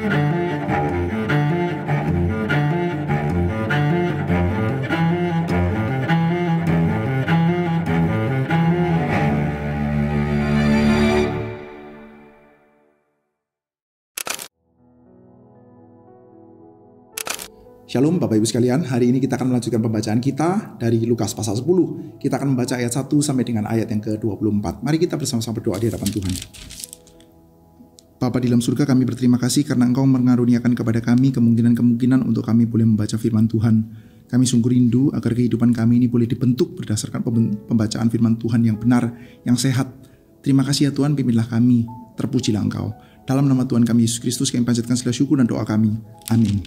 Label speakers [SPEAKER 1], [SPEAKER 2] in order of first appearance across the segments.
[SPEAKER 1] Shalom Bapak Ibu sekalian, hari ini kita akan melanjutkan pembacaan kita dari Lukas pasal 10. Kita akan membaca ayat 1 sampai dengan ayat yang ke-24. Mari kita bersama-sama berdoa di hadapan Tuhan. Bapa di dalam surga, kami berterima kasih karena Engkau mengaruniakan kepada kami kemungkinan-kemungkinan untuk kami boleh membaca firman Tuhan. Kami sungguh rindu agar kehidupan kami ini boleh dibentuk berdasarkan pembacaan firman Tuhan yang benar, yang sehat. Terima kasih ya Tuhan, pimpinlah kami, terpujilah Engkau. Dalam nama Tuhan kami Yesus Kristus, kami panjatkan segala syukur dan doa kami. Amin.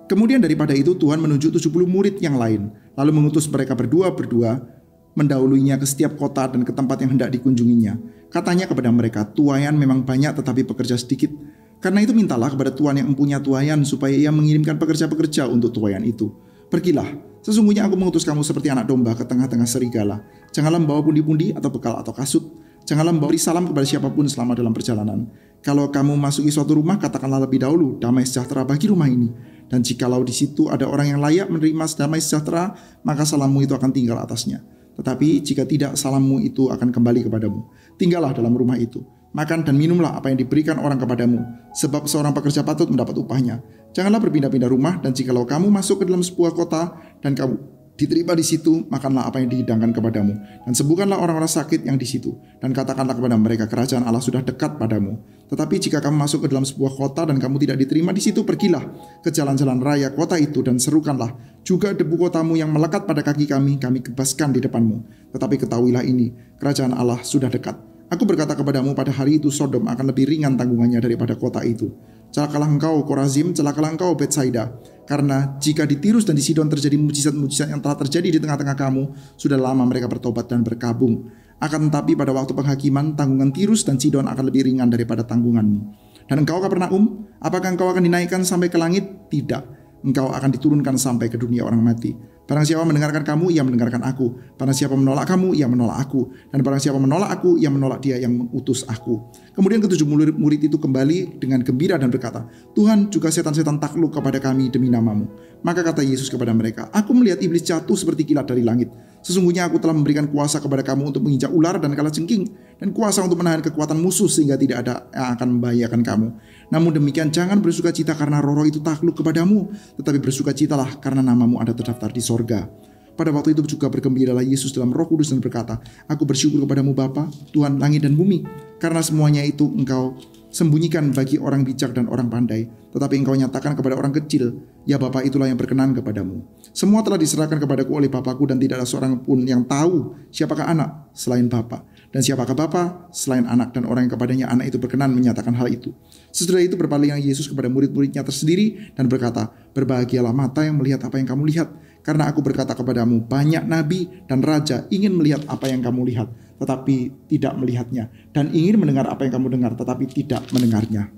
[SPEAKER 1] Kemudian daripada itu Tuhan menunjuk 70 murid yang lain, lalu mengutus mereka berdua-berdua mendahuluinya ke setiap kota dan ke tempat yang hendak dikunjunginya. Katanya kepada mereka, tuaian memang banyak tetapi pekerja sedikit. Karena itu mintalah kepada Tuhan yang mempunyai tuaian supaya ia mengirimkan pekerja-pekerja untuk tuaian itu. Pergilah, sesungguhnya aku mengutus kamu seperti anak domba ke tengah-tengah serigala. Janganlah membawa pundi-pundi atau bekal atau kasut. Janganlah memberi salam kepada siapapun selama dalam perjalanan. Kalau kamu masuki suatu rumah, katakanlah lebih dahulu, damai sejahtera bagi rumah ini. Dan jikalau di situ ada orang yang layak menerima damai sejahtera, maka salammu itu akan tinggal atasnya. Tetapi jika tidak, salammu itu akan kembali kepadamu. Tinggallah dalam rumah itu. Makan dan minumlah apa yang diberikan orang kepadamu, sebab seorang pekerja patut mendapat upahnya. Janganlah berpindah-pindah rumah, dan jikalau kamu masuk ke dalam sebuah kota, dan kamu diterima di situ, makanlah apa yang dihidangkan kepadamu, dan sembuhkanlah orang-orang sakit yang di situ, dan katakanlah kepada mereka, kerajaan Allah sudah dekat padamu. Tetapi jika kamu masuk ke dalam sebuah kota dan kamu tidak diterima di situ, pergilah ke jalan-jalan raya kota itu dan serukanlah, juga debu kotamu yang melekat pada kaki kami kebaskan di depanmu. Tetapi ketahuilah ini, kerajaan Allah sudah dekat. Aku berkata kepadamu, pada hari itu Sodom akan lebih ringan tanggungannya daripada kota itu. Celakalah engkau Korazim, celakalah engkau Betsaida. Karena jika di Tirus dan di Sidon terjadi mujizat-mujizat yang telah terjadi di tengah-tengah kamu, sudah lama mereka bertobat dan berkabung. Akan tetapi pada waktu penghakiman, tanggungan Tirus dan Sidon akan lebih ringan daripada tanggunganmu. Dan engkau Kapernaum, apakah engkau akan dinaikkan sampai ke langit? Tidak, engkau akan diturunkan sampai ke dunia orang mati. Barang siapa mendengarkan kamu, ia mendengarkan aku. Barang siapa menolak kamu, ia menolak aku. Dan barang siapa menolak aku, ia menolak dia yang mengutus aku. Kemudian ketujuh murid itu kembali dengan gembira dan berkata, Tuhan, juga setan-setan takluk kepada kami demi namamu. Maka kata Yesus kepada mereka, aku melihat iblis jatuh seperti kilat dari langit. Sesungguhnya aku telah memberikan kuasa kepada kamu untuk menginjak ular dan kalajengking, dan kuasa untuk menahan kekuatan musuh sehingga tidak ada yang akan membahayakan kamu. Namun demikian jangan bersukacita karena roh itu takluk kepadamu, tetapi bersukacitalah karena namamu ada terdaftar di sorga. Pada waktu itu juga bergembiralah Yesus dalam Roh Kudus dan berkata, aku bersyukur kepadamu Bapa, Tuhan langit dan bumi, karena semuanya itu engkau sembunyikan bagi orang bijak dan orang pandai, tetapi engkau nyatakan kepada orang kecil. Ya Bapa, itulah yang berkenan kepadamu. Semua telah diserahkan kepadaku oleh Bapakku, dan tidak ada seorang pun yang tahu siapakah anak selain Bapa, dan siapakah Bapa selain anak, dan orang yang kepadanya anak itu berkenan menyatakan hal itu. Sesudah itu berpalinglah Yesus kepada murid-muridnya tersendiri dan berkata, berbahagialah mata yang melihat apa yang kamu lihat, karena aku berkata kepadamu, banyak nabi dan raja ingin melihat apa yang kamu lihat, tetapi tidak melihatnya, dan ingin mendengar apa yang kamu dengar, tetapi tidak mendengarnya.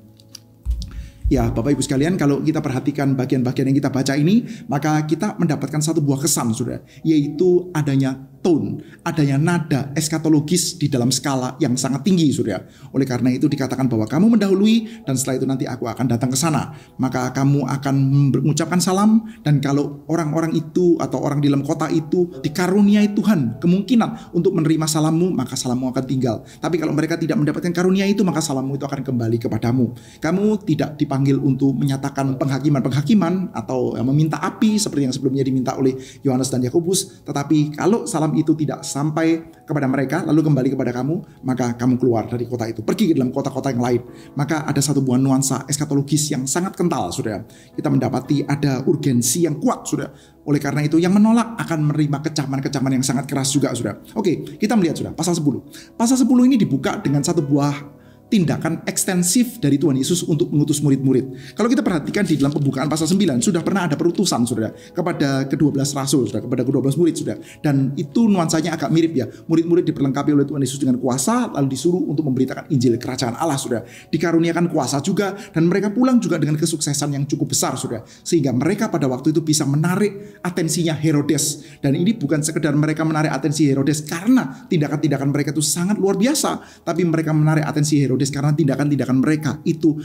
[SPEAKER 1] Ya Bapak Ibu sekalian, kalau kita perhatikan bagian-bagian yang kita baca ini, maka kita mendapatkan satu buah kesan saudara, yaitu adanya tone, adanya nada eskatologis di dalam skala yang sangat tinggi saudara. Oleh karena itu dikatakan bahwa kamu mendahului, dan setelah itu nanti aku akan datang ke sana. Maka kamu akan mengucapkan salam, dan kalau orang-orang itu atau orang di dalam kota itu dikaruniai Tuhan kemungkinan untuk menerima salammu, maka salammu akan tinggal. Tapi kalau mereka tidak mendapatkan karunia itu, maka salammu itu akan kembali kepadamu. Kamu tidak dipanggil untuk menyatakan penghakiman atau meminta api seperti yang sebelumnya diminta oleh Yohanes dan Yakobus, tetapi kalau salam itu tidak sampai kepada mereka lalu kembali kepada kamu, maka kamu keluar dari kota itu, pergi ke dalam kota-kota yang lain. Maka ada satu buah nuansa eskatologis yang sangat kental saudara. Kita mendapati ada urgensi yang kuat saudara. Oleh karena itu yang menolak akan menerima kecaman-kecaman yang sangat keras juga saudara. Oke, kita melihat saudara pasal 10. Pasal 10 ini dibuka dengan satu buah tindakan ekstensif dari Tuhan Yesus untuk mengutus murid-murid. Kalau kita perhatikan di dalam pembukaan pasal 9, sudah pernah ada perutusan saudara kepada ke-12 rasul, saudara, kepada ke-12 murid saudara. Dan itu nuansanya agak mirip ya. Murid-murid diperlengkapi oleh Tuhan Yesus dengan kuasa, lalu disuruh untuk memberitakan Injil kerajaan Allah saudara. Dikaruniakan kuasa juga, dan mereka pulang juga dengan kesuksesan yang cukup besar saudara. Sehingga mereka pada waktu itu bisa menarik atensinya Herodes. Dan ini bukan sekedar mereka menarik atensi Herodes karena tindakan-tindakan mereka itu sangat luar biasa, tapi mereka menarik atensi Herodes Herodes karena tindakan-tindakan mereka itu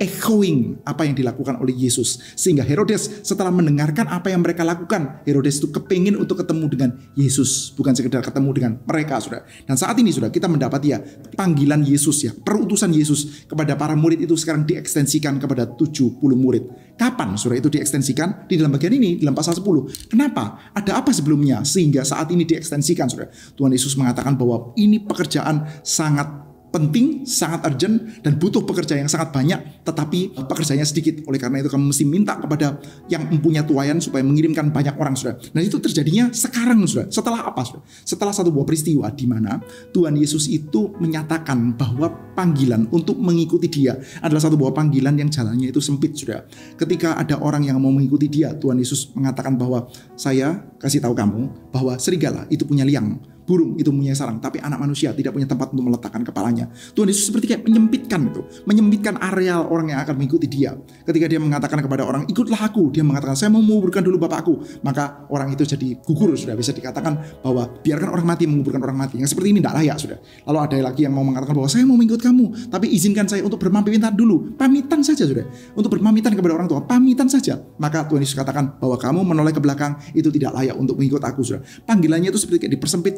[SPEAKER 1] echoing apa yang dilakukan oleh Yesus. Sehingga Herodes setelah mendengarkan apa yang mereka lakukan, Herodes itu kepingin untuk ketemu dengan Yesus, bukan sekedar ketemu dengan mereka, saudara. Dan saat ini, saudara, kita mendapati ya panggilan Yesus ya, perutusan Yesus kepada para murid itu sekarang diekstensikan kepada 70 murid. Kapan, saudara, itu diekstensikan? Di dalam bagian ini, dalam pasal 10. Kenapa? Ada apa sebelumnya sehingga saat ini diekstensikan, saudara? Tuhan Yesus mengatakan bahwa ini pekerjaan sangat penting, sangat urgent, dan butuh pekerja yang sangat banyak, tetapi pekerjaannya sedikit. Oleh karena itu kamu mesti minta kepada yang mempunyai tuayan supaya mengirimkan banyak orang, saudara. Dan itu terjadinya sekarang, saudara. Setelah apa, saudara? Setelah satu buah peristiwa di mana Tuhan Yesus itu menyatakan bahwa panggilan untuk mengikuti Dia adalah satu buah panggilan yang jalannya itu sempit, saudara. Ketika ada orang yang mau mengikuti Dia, Tuhan Yesus mengatakan bahwa saya kasih tahu kamu bahwa serigala itu punya liang, burung itu punya sarang, tapi anak manusia tidak punya tempat untuk meletakkan kepalanya. Tuhan Yesus seperti kayak menyempitkan areal orang yang akan mengikuti Dia. Ketika Dia mengatakan kepada orang, ikutlah aku, Dia mengatakan, saya mau menguburkan dulu Bapakku. Maka orang itu jadi gugur, sudah bisa dikatakan bahwa biarkan orang mati menguburkan orang mati. Yang seperti ini tidak layak, sudah. Lalu ada lagi yang mau mengatakan bahwa saya mau mengikut kamu, tapi izinkan saya untuk berpamitan dulu. Pamitan saja, sudah. Untuk berpamitan kepada orang tua, pamitan saja. Maka Tuhan Yesus katakan bahwa kamu menoleh ke belakang itu tidak layak untuk mengikut aku, sudah. Panggilannya itu seperti kayak dipersempit.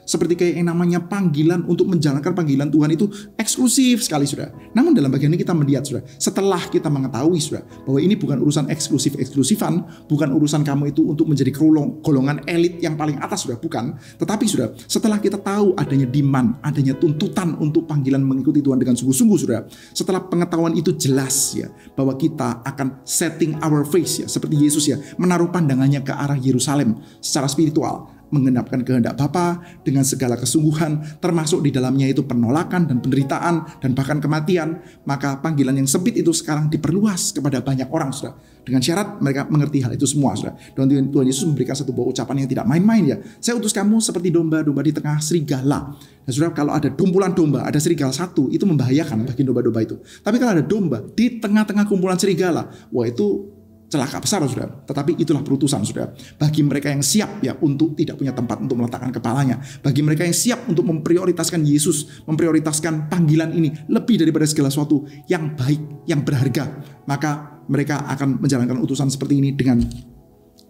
[SPEAKER 1] Seperti kayak yang namanya panggilan untuk menjalankan panggilan Tuhan itu eksklusif sekali, saudara. Namun dalam bagian ini kita melihat, saudara, setelah kita mengetahui, saudara, bahwa ini bukan urusan eksklusifan, bukan urusan kamu itu untuk menjadi golongan elit yang paling atas, saudara, bukan. Tetapi, saudara, setelah kita tahu adanya demand, adanya tuntutan untuk panggilan mengikuti Tuhan dengan sungguh-sungguh, saudara, setelah pengetahuan itu jelas ya, bahwa kita akan setting our face ya, seperti Yesus ya, menaruh pandangannya ke arah Yerusalem secara spiritual, menggenapkan kehendak Bapa dengan segala kesungguhan, termasuk di dalamnya itu penolakan dan penderitaan dan bahkan kematian. Maka panggilan yang sempit itu sekarang diperluas kepada banyak orang, saudara, dengan syarat mereka mengerti hal itu semua, saudara. Dan Tuhan Yesus memberikan satu buah ucapan yang tidak main-main ya. Saya utus kamu seperti domba-domba di tengah serigala. Nah, saudara, kalau ada kumpulan domba, ada serigala satu, itu membahayakan bagi domba-domba itu. Tapi kalau ada domba di tengah-tengah kumpulan serigala, wah, itu celaka besar, saudara. Tetapi itulah perutusan, saudara. Bagi mereka yang siap ya untuk tidak punya tempat untuk meletakkan kepalanya, bagi mereka yang siap untuk memprioritaskan Yesus, memprioritaskan panggilan ini lebih daripada segala sesuatu yang baik, yang berharga, maka mereka akan menjalankan utusan seperti ini dengan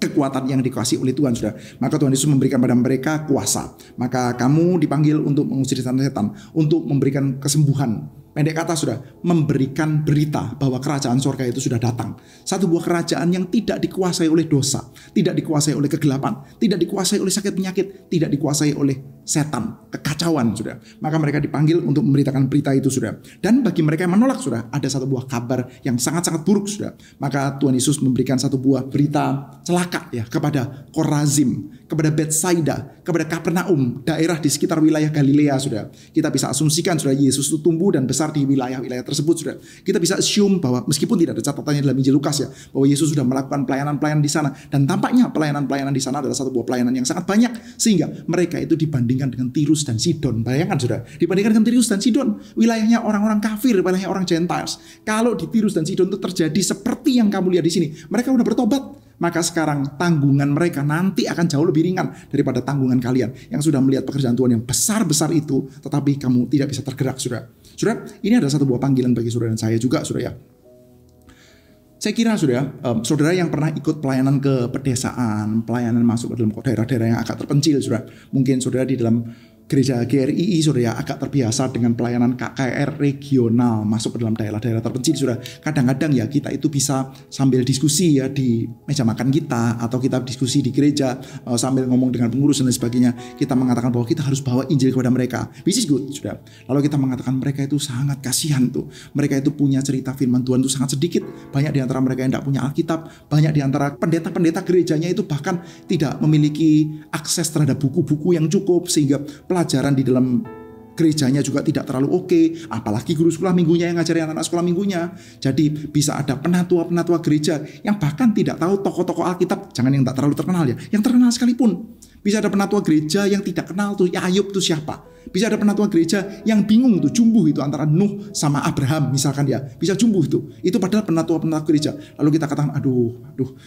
[SPEAKER 1] kekuatan yang dikasih oleh Tuhan, saudara. Maka Tuhan Yesus memberikan pada mereka kuasa. Maka kamu dipanggil untuk mengusir setan-setan, untuk memberikan kesembuhan. Pendek kata, sudah memberikan berita bahwa kerajaan surga itu sudah datang. Satu buah kerajaan yang tidak dikuasai oleh dosa, tidak dikuasai oleh kegelapan, tidak dikuasai oleh sakit penyakit, tidak dikuasai oleh setan, kekacauan, sudah. Maka mereka dipanggil untuk memberitakan berita itu, sudah. Dan bagi mereka yang menolak, sudah, ada satu buah kabar yang sangat-sangat buruk, sudah. Maka Tuhan Yesus memberikan satu buah berita celaka ya kepada Korazim, kepada Betsaida, kepada Kapernaum, daerah di sekitar wilayah Galilea, sudah. Kita bisa asumsikan, sudah, Yesus itu tumbuh dan besar di wilayah-wilayah tersebut, sudah. Kita bisa assume bahwa meskipun tidak ada catatannya dalam Injil Lukas ya, bahwa Yesus sudah melakukan pelayanan-pelayanan di sana, dan tampaknya pelayanan-pelayanan di sana adalah satu buah pelayanan yang sangat banyak, sehingga mereka itu dibandingkan dengan Tirus dan Sidon. Bayangkan, sudah, dibandingkan dengan Tirus dan Sidon, wilayahnya orang-orang kafir, wilayahnya orang Gentiles. Kalau di Tirus dan Sidon itu terjadi seperti yang kamu lihat di sini, mereka udah bertobat. Maka sekarang tanggungan mereka nanti akan jauh lebih ringan daripada tanggungan kalian yang sudah melihat pekerjaan Tuhan yang besar-besar itu, tetapi kamu tidak bisa tergerak, saudara. Saudara, ini adalah satu buah panggilan bagi saudara dan saya juga, saudara ya. Saya kira, saudara yang pernah ikut pelayanan ke pedesaan, pelayanan masuk ke dalam daerah-daerah yang agak terpencil, saudara. Mungkin saudara di dalam gereja GRII, saudara, agak terbiasa dengan pelayanan KKR regional masuk ke dalam daerah-daerah terpencil, saudara. Kadang-kadang ya kita itu bisa sambil diskusi ya di meja makan kita, atau kita diskusi di gereja sambil ngomong dengan pengurus dan lain sebagainya. Kita mengatakan bahwa kita harus bawa Injil kepada mereka, which is good, saudara. Lalu kita mengatakan mereka itu sangat kasihan tuh. Mereka itu punya cerita firman Tuhan itu sangat sedikit. Banyak di antara mereka yang tidak punya Alkitab. Banyak di antara pendeta-pendeta gerejanya itu bahkan tidak memiliki akses terhadap buku-buku yang cukup, sehingga pelajaran di dalam gerejanya juga tidak terlalu oke, apalagi guru sekolah minggunya yang ngajari anak-anak sekolah minggunya. Jadi bisa ada penatua-penatua gereja yang bahkan tidak tahu tokoh-tokoh Alkitab, jangan yang tak terlalu terkenal ya, yang terkenal sekalipun. Bisa ada penatua gereja yang tidak kenal tuh Ayub tuh siapa. Bisa ada penatua gereja yang bingung tuh, jumbuh itu antara Nuh sama Abraham misalkan ya. Bisa jumbuh itu. Itu padahal penatua-penatua gereja. Lalu kita katakan aduh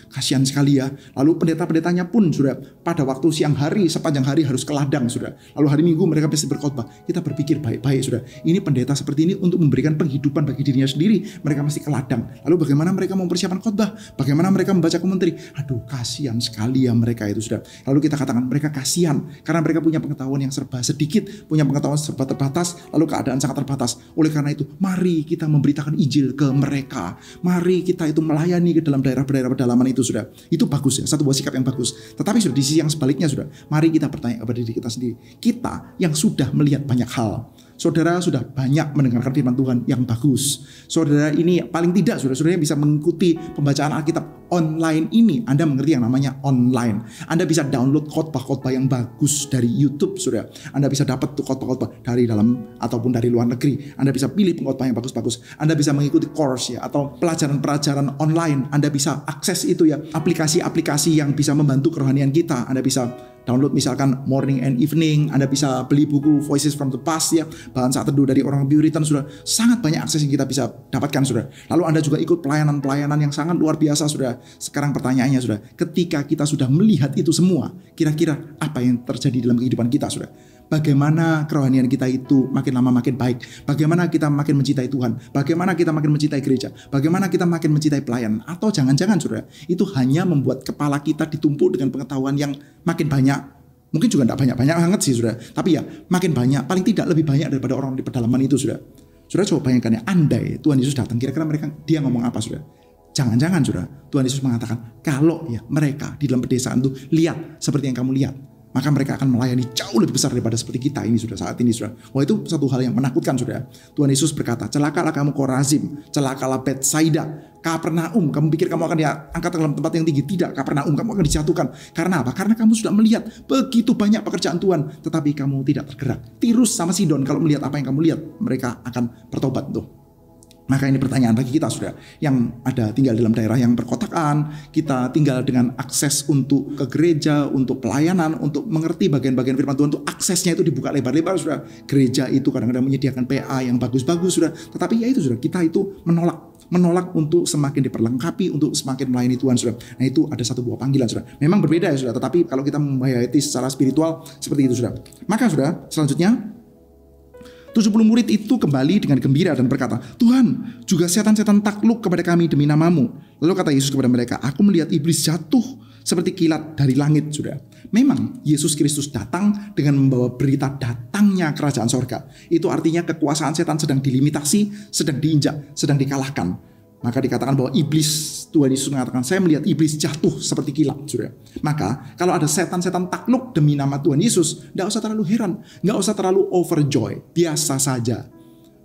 [SPEAKER 1] kasihan sekali ya. Lalu pendeta-pendetanya pun sudah pada waktu siang hari sepanjang hari harus ke ladang sudah. Lalu hari Minggu mereka pasti berkhotbah. Kita berpikir baik-baik sudah. Ini pendeta seperti ini untuk memberikan penghidupan bagi dirinya sendiri. Mereka mesti ke ladang. Lalu bagaimana mereka mempersiapkan khotbah? Bagaimana mereka membaca komentari? Aduh kasihan sekali ya mereka itu sudah. Lalu kita katakan mereka kasihan karena mereka punya pengetahuan yang serba sedikit, punya pengetahuan serba terbatas, lalu keadaan sangat terbatas. Oleh karena itu, mari kita memberitakan Injil ke mereka. Mari kita itu melayani ke dalam daerah-daerah pedalaman itu sudah. Itu bagus ya, satu buah sikap yang bagus. Tetapi sudah di sisi yang sebaliknya sudah. Mari kita bertanya kepada diri kita sendiri. Kita yang sudah melihat banyak hal. Saudara sudah banyak mendengarkan firman Tuhan yang bagus. Saudara ini paling tidak saudara bisa mengikuti pembacaan Alkitab online ini. Anda mengerti yang namanya online. Anda bisa download khotbah-khotbah yang bagus dari YouTube saudara. Anda bisa dapat tuh khotbah-khotbah dari dalam ataupun dari luar negeri. Anda bisa pilih pengkhotbah yang bagus-bagus. Anda bisa mengikuti course ya atau pelajaran-pelajaran online. Anda bisa akses itu ya, aplikasi-aplikasi yang bisa membantu kerohanian kita. Anda bisa download misalkan morning and evening. Anda bisa beli buku Voices from the Past ya, bahan saat teduh dari orang Puritan sudah. Sangat banyak akses yang kita bisa dapatkan sudah. Lalu Anda juga ikut pelayanan-pelayanan yang sangat luar biasa sudah. Sekarang pertanyaannya sudah, ketika kita sudah melihat itu semua, kira-kira apa yang terjadi dalam kehidupan kita sudah? Bagaimana kerohanian kita itu makin lama makin baik? Bagaimana kita makin mencintai Tuhan? Bagaimana kita makin mencintai gereja? Bagaimana kita makin mencintai pelayanan? Atau jangan-jangan saudara, itu hanya membuat kepala kita ditumpuk dengan pengetahuan yang makin banyak. Mungkin juga tidak banyak-banyak banget sih saudara. Tapi ya makin banyak, paling tidak lebih banyak daripada orang di pedalaman itu saudara. Saudara coba bayangkan ya, andai Tuhan Yesus datang, kira-kira dia ngomong apa saudara? Jangan-jangan saudara, Tuhan Yesus mengatakan, kalau ya mereka di dalam pedesaan itu lihat seperti yang kamu lihat, maka mereka akan melayani jauh lebih besar daripada seperti kita ini sudah saat ini sudah. Wah, itu satu hal yang menakutkan sudah. Tuhan Yesus berkata, celakalah kamu Korazim, celakalah Betsaida, Kapernaum. Kamu pikir kamu akan diangkat ke dalam tempat yang tinggi? Tidak, Kapernaum, kamu akan dijatuhkan. Karena apa? Karena kamu sudah melihat begitu banyak pekerjaan Tuhan, tetapi kamu tidak tergerak. Tirus sama Sidon kalau melihat apa yang kamu lihat, mereka akan bertobat tuh. Maka ini pertanyaan bagi kita saudara yang ada tinggal dalam daerah yang perkotaan, kita tinggal dengan akses untuk ke gereja, untuk pelayanan, untuk mengerti bagian-bagian firman Tuhan, untuk aksesnya itu dibuka lebar-lebar saudara. Gereja itu kadang-kadang menyediakan PA yang bagus-bagus saudara, tetapi ya itu saudara, kita itu menolak untuk semakin diperlengkapi, untuk semakin melayani Tuhan saudara. Nah itu ada satu buah panggilan saudara. Memang berbeda ya saudara, tetapi kalau kita menghayati secara spiritual seperti itu saudara. Maka saudara, selanjutnya 70 murid itu kembali dengan gembira dan berkata, Tuhan, juga setan-setan takluk kepada kami demi namamu. Lalu kata Yesus kepada mereka, aku melihat iblis jatuh seperti kilat dari langit, sudah. Memang Yesus Kristus datang dengan membawa berita datangnya kerajaan sorga. Itu artinya kekuasaan setan sedang dilimitasi, sedang diinjak, sedang dikalahkan. Maka dikatakan bahwa iblis, Tuhan Yesus mengatakan, saya melihat iblis jatuh seperti kilat, saudara. Maka kalau ada setan-setan takluk demi nama Tuhan Yesus, tidak usah terlalu heran, nggak usah terlalu overjoy, biasa saja.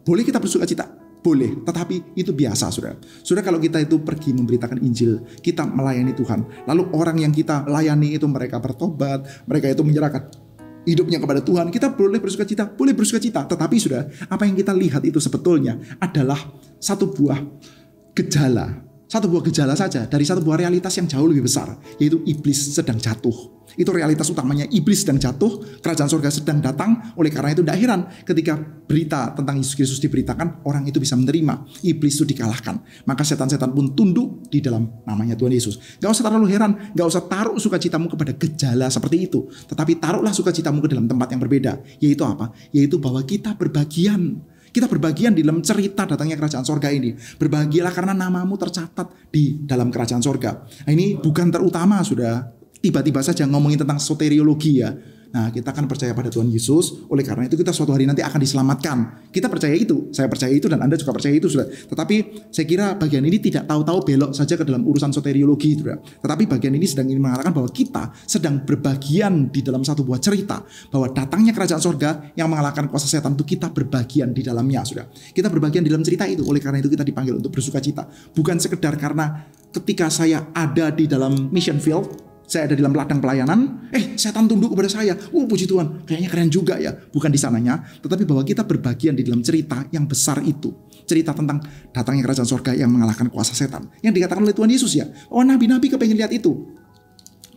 [SPEAKER 1] Boleh kita bersuka cita? Boleh, tetapi itu biasa, saudara. Saudara, kalau kita itu pergi memberitakan Injil, kita melayani Tuhan, lalu orang yang kita layani itu mereka bertobat, mereka itu menyerahkan hidupnya kepada Tuhan, kita boleh bersuka cita, tetapi sudah, apa yang kita lihat itu sebetulnya adalah satu buah gejala saja dari satu buah realitas yang jauh lebih besar, yaitu iblis sedang jatuh. Itu realitas utamanya, iblis sedang jatuh, kerajaan surga sedang datang. Oleh karena itu tidak heran ketika berita tentang Yesus Kristus diberitakan, orang itu bisa menerima, iblis itu dikalahkan. Maka setan-setan pun tunduk di dalam namanya Tuhan Yesus. Gak usah terlalu heran, gak usah taruh sukacitamu kepada gejala seperti itu, tetapi taruhlah sukacitamu ke dalam tempat yang berbeda, yaitu apa? Yaitu bahwa kita berbagian. Kita berbagian di dalam cerita datangnya kerajaan sorga ini. Berbahagialah karena namamu tercatat di dalam kerajaan sorga. Nah, ini bukan terutama sudah. Tiba-tiba saja ngomongin tentang soteriologi ya. Nah, kita akan percaya pada Tuhan Yesus. Oleh karena itu kita suatu hari nanti akan diselamatkan. Kita percaya itu. Saya percaya itu dan Anda juga percaya itu sudah. Tetapi saya kira bagian ini tidak tahu-tahu belok saja ke dalam urusan soteriologi sudah. Tetapi bagian ini sedang ingin mengatakan bahwa kita sedang berbagian di dalam satu buah cerita. Bahwa datangnya kerajaan sorga yang mengalahkan kuasa setan itu kita berbagian di dalamnya sudah. Kita berbagian di dalam cerita itu. Oleh karena itu kita dipanggil untuk bersuka cita. Bukan sekedar karena ketika saya ada di dalam mission field, saya ada di dalam ladang pelayanan, setan tunduk kepada saya. Puji Tuhan, kayaknya keren juga ya. Bukan di sananya, tetapi bahwa kita berbagian di dalam cerita yang besar itu. Cerita tentang datangnya kerajaan sorga yang mengalahkan kuasa setan. Yang dikatakan oleh Tuhan Yesus ya. Oh, nabi-nabi kepengen lihat itu.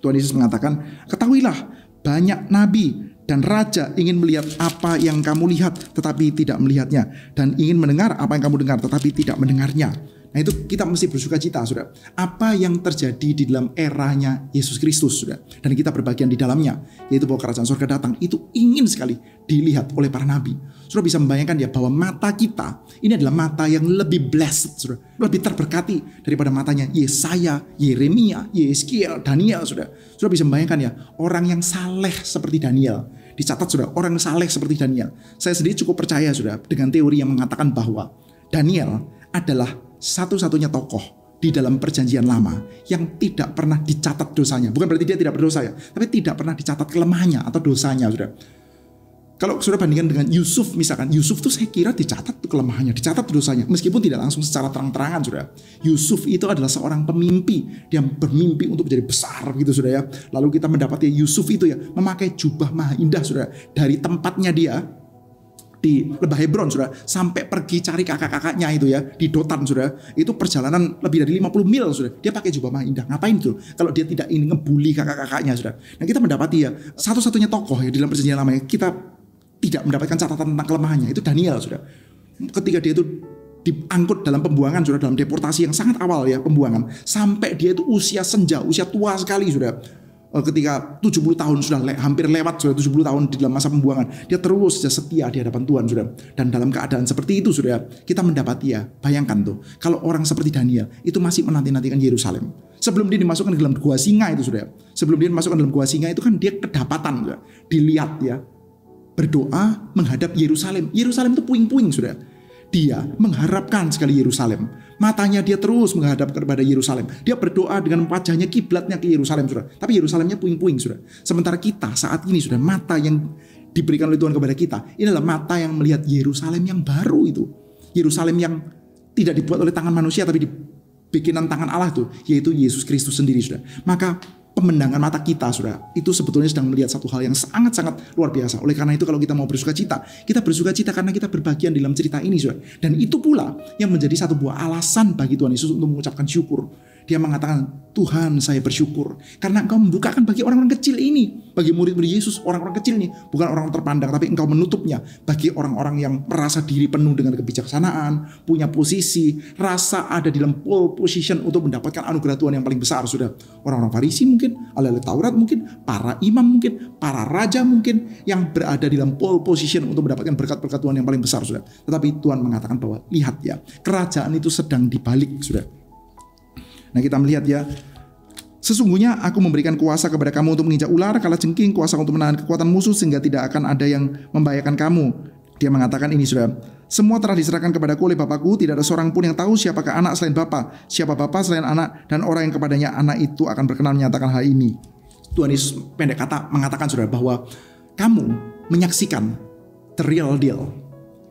[SPEAKER 1] Tuhan Yesus mengatakan, ketahuilah Banyak nabi dan raja ingin melihat apa yang kamu lihat tetapi tidak melihatnya, dan ingin mendengar apa yang kamu dengar tetapi tidak mendengarnya. Nah, itu kita mesti bersuka cita, saudara. Apa yang terjadi di dalam eranya Yesus Kristus, saudara, dan kita berbagian di dalamnya, yaitu bahwa kerajaan surga datang, itu ingin sekali dilihat oleh para nabi. Saudara bisa membayangkan ya bahwa mata kita ini adalah mata yang lebih blessed, saudara, lebih terberkati daripada matanya Yesaya, Yeremia, Yeskiel, Daniel, saudara. Saudara bisa membayangkan ya, orang yang saleh seperti Daniel. Dicatat, saudara, orang saleh seperti Daniel. Saya sendiri cukup percaya, saudara, dengan teori yang mengatakan bahwa Daniel adalah satu-satunya tokoh di dalam perjanjian lama yang tidak pernah dicatat dosanya. Bukan berarti dia tidak berdosa ya, tapi tidak pernah dicatat kelemahannya atau dosanya, saudara. Kalau saudara bandingkan dengan Yusuf misalkan, Yusuf tuh saya kira dicatat tuh kelemahannya, dicatat dosanya, meskipun tidak langsung secara terang-terangan, saudara. Yusuf itu adalah seorang pemimpi, dia bermimpi untuk menjadi besar gitu, saudara ya. Lalu kita mendapati Yusuf itu ya memakai jubah maha indah, saudara, dari tempatnya dia di Lembah Hebron, saudara, sampai pergi cari kakak-kakaknya itu ya di Dotan, saudara. Itu perjalanan lebih dari 50 mil, saudara. Dia pakai jubah maha indah. Ngapain itu? Kalau dia tidak ingin ngebully kakak-kakaknya, saudara. Nah, kita mendapati ya satu-satunya tokoh ya di dalam perjanjian lama kita tidak mendapatkan catatan tentang kelemahannya, itu Daniel, saudara. Ketika dia itu diangkut dalam pembuangan, saudara, dalam deportasi yang sangat awal ya, pembuangan, sampai dia itu usia senja, usia tua sekali, saudara. Ketika 70 tahun sudah hampir lewat, sudah 70 tahun di dalam masa pembuangan, dia terus setia di hadapan Tuhan, saudara. Dan dalam keadaan seperti itu, saudara, kita mendapati ya, bayangkan tuh, kalau orang seperti Daniel itu masih menanti-nantikan Yerusalem. Sebelum dia dimasukkan ke dalam gua singa itu, saudara. Sebelum dia dimasukkan dalam gua singa itu kan dia kedapatan, saudara. Dilihat ya, berdoa menghadap Yerusalem. Yerusalem itu puing-puing, saudara. Dia mengharapkan sekali Yerusalem. Matanya dia terus menghadap kepada Yerusalem. Dia berdoa dengan wajahnya kiblatnya ke Yerusalem, saudara. Tapi Yerusalemnya puing-puing, saudara. Sementara kita saat ini, saudara, mata yang diberikan oleh Tuhan kepada kita, ini adalah mata yang melihat Yerusalem yang baru itu. Yerusalem yang tidak dibuat oleh tangan manusia, tapi bikinan tangan Allah itu, yaitu Yesus Kristus sendiri, saudara. Maka pemandangan mata kita, saudara, itu sebetulnya sedang melihat satu hal yang sangat-sangat luar biasa. Oleh karena itu kalau kita mau bersuka cita, kita bersuka cita karena kita berbagian dalam cerita ini, saudara. Dan itu pula yang menjadi satu buah alasan bagi Tuhan Yesus untuk mengucapkan syukur. Dia mengatakan, Tuhan, saya bersyukur karena engkau membukakan bagi orang-orang kecil ini, bagi murid-murid Yesus, orang-orang kecil ini, bukan orang terpandang, tapi engkau menutupnya bagi orang-orang yang merasa diri penuh dengan kebijaksanaan, punya posisi, rasa ada di dalam pole position untuk mendapatkan anugerah Tuhan yang paling besar, sudah. Orang-orang Farisi mungkin, ahli Taurat mungkin, para imam mungkin, para raja mungkin, yang berada di dalam pole position untuk mendapatkan berkat-berkat Tuhan yang paling besar, sudah. Tetapi Tuhan mengatakan bahwa, lihat ya, kerajaan itu sedang dibalik, sudah. Nah, kita melihat ya, sesungguhnya aku memberikan kuasa kepada kamu untuk menginjak ular, kalajengking, kuasa untuk menahan kekuatan musuh sehingga tidak akan ada yang membahayakan kamu. Dia mengatakan ini, saudara, semua telah diserahkan kepadaku oleh Bapakku, tidak ada seorang pun yang tahu siapakah anak selain Bapa, siapa Bapa selain anak, dan orang yang kepadanya anak itu akan berkenan menyatakan hal ini. Tuhan Yesus pendek kata mengatakan, saudara, bahwa kamu menyaksikan the real deal.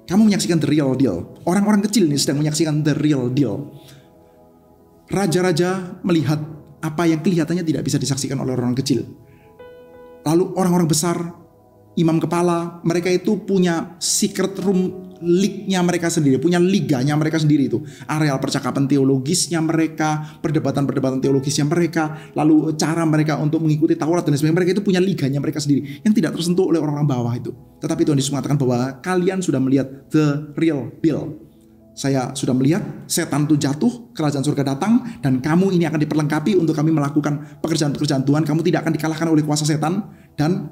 [SPEAKER 1] Kamu menyaksikan the real deal. Orang-orang kecil ini sedang menyaksikan the real deal. Raja-raja melihat apa yang kelihatannya tidak bisa disaksikan oleh orang kecil. Lalu orang-orang besar, imam kepala, mereka itu punya secret room league-nya mereka sendiri, punya liganya mereka sendiri itu. Areal percakapan teologisnya mereka, perdebatan-perdebatan teologisnya mereka, lalu cara mereka untuk mengikuti Taurat dan sebagainya, mereka itu punya liganya mereka sendiri yang tidak tersentuh oleh orang-orang bawah itu. Tetapi Tuhan Yesus mengatakan bahwa kalian sudah melihat the real deal. Saya sudah melihat setan itu jatuh, kerajaan surga datang, dan kamu ini akan diperlengkapi untuk kami melakukan pekerjaan-pekerjaan Tuhan. Kamu tidak akan dikalahkan oleh kuasa setan, dan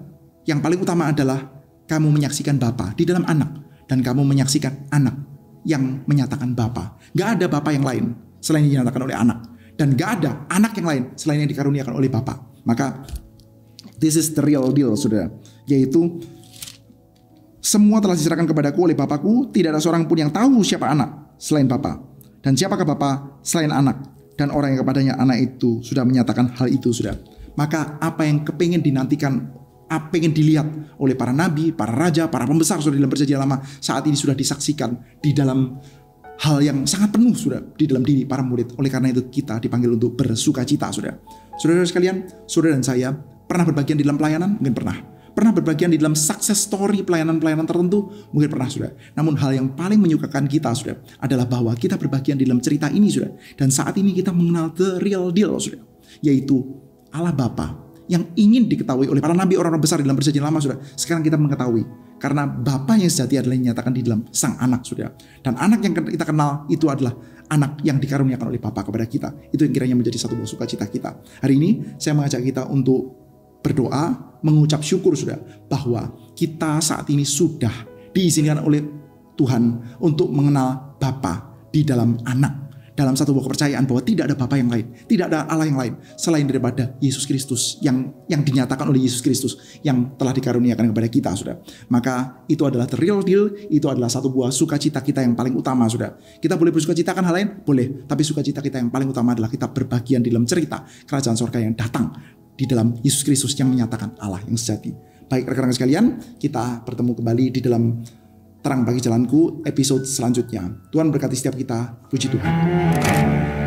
[SPEAKER 1] yang paling utama adalah kamu menyaksikan Bapa di dalam anak, dan kamu menyaksikan anak yang menyatakan Bapa. Gak ada Bapa yang lain selain yang dinyatakan oleh anak, dan gak ada anak yang lain selain yang dikaruniakan oleh Bapa. Maka this is the real deal, saudara, yaitu semua telah diserahkan kepadaku oleh Bapakku, tidak ada seorang pun yang tahu siapa anak selain Bapa, dan siapakah Bapa selain anak, dan orang yang kepadanya anak itu sudah menyatakan hal itu, sudah. Maka apa yang kepingin dinantikan, apa yang dilihat oleh para nabi, para raja, para pembesar sudah dalam perjanjian lama, saat ini sudah disaksikan di dalam hal yang sangat penuh, sudah, di dalam diri para murid. Oleh karena itu kita dipanggil untuk bersuka cita, sudah. Saudara sekalian, saudara dan saya pernah berbagian di dalam pelayanan? Mungkin pernah. Pernah berbagian di dalam success story pelayanan-pelayanan tertentu? Mungkin pernah, sudah. Namun hal yang paling menyukakan kita, sudah, adalah bahwa kita berbagian di dalam cerita ini, sudah. Dan saat ini kita mengenal the real deal, sudah, yaitu Allah Bapa yang ingin diketahui oleh para nabi, orang-orang besar di dalam Perjanjian Lama, saudara. Sekarang kita mengetahui. Karena Bapa yang sejati adalah yang dinyatakan di dalam Sang Anak, saudara. Dan anak yang kita kenal itu adalah anak yang dikaruniakan oleh Bapa kepada kita. Itu yang kiranya menjadi satu buah sukacita kita. Hari ini saya mengajak kita untuk berdoa, mengucap syukur, saudara, bahwa kita saat ini sudah diizinkan oleh Tuhan untuk mengenal Bapa di dalam Anak. Dalam satu buah kepercayaan bahwa tidak ada Bapa yang lain, tidak ada Allah yang lain selain daripada Yesus Kristus yang dinyatakan oleh Yesus Kristus yang telah dikaruniakan kepada kita, saudara. Maka itu adalah the real deal, itu adalah satu buah sukacita kita yang paling utama, saudara. Kita boleh bersukacitakan hal lain, boleh, tapi sukacita kita yang paling utama adalah kita berbagian di dalam cerita kerajaan sorga yang datang di dalam Yesus Kristus yang menyatakan Allah yang sejati. Baik rekan-rekan sekalian, kita bertemu kembali di dalam Terang Bagi Jalanku episode selanjutnya. Tuhan berkati setiap kita. Puji Tuhan.